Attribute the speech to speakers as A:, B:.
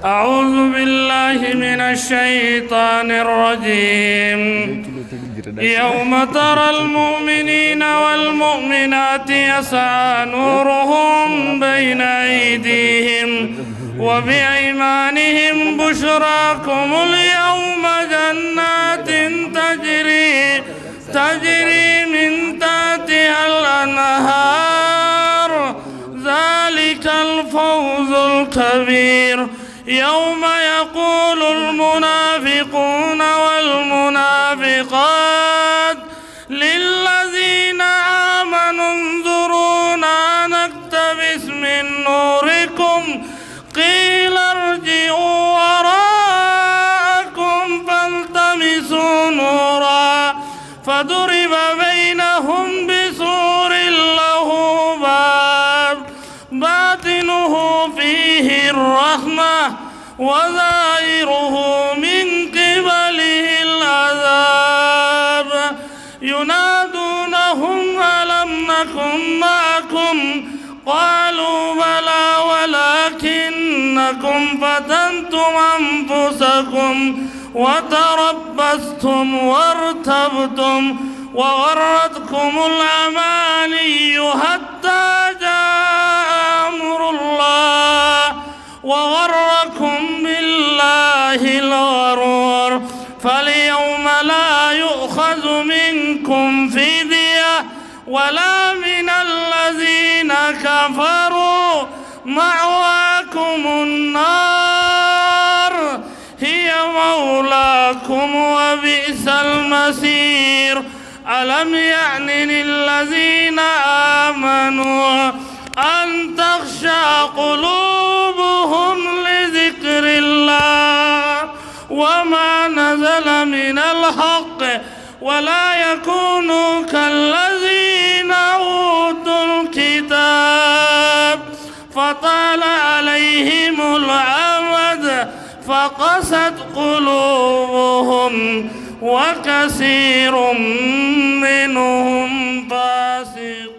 A: أعوذ بالله من الشيطان الرجيم. يوم ترى المؤمنين والمؤمنات يسعى نورهم بين أيديهم وبأيمانهم بشراكم اليوم جنات تجري من تحتها الأنهار ذلك الفوز الكبير. يوم يقول المنافقون والمنافقات للذين آمنوا انظرونا نقتبس من نوركم قيل ارجعوا وراءكم فالتمسوا نورا فضرب بينهم بسور له باب باطنه فيه الرحمة وظاهره من قبله العذاب. ينادونهم ألم نكن معكم قالوا بلى ولكنكم فتنتم أنفسكم وتربصتم وارتبتم وغرتكم الأماني حتى جاء أمر الله وغركم بالله الغرور. فاليوم لا يؤخذ منكم فدية ولا من الذين كفروا مأواكم النار هي مولاكم وبئس المصير. ألم يعن للذين آمنوا أن تخشع قلوبهم لذكر الله وما نزل من الحق ولا يكونوا كالذين أوتوا الكتاب فطال عليهم الأمد فقست قلوبهم وكثير منهم فاسقون.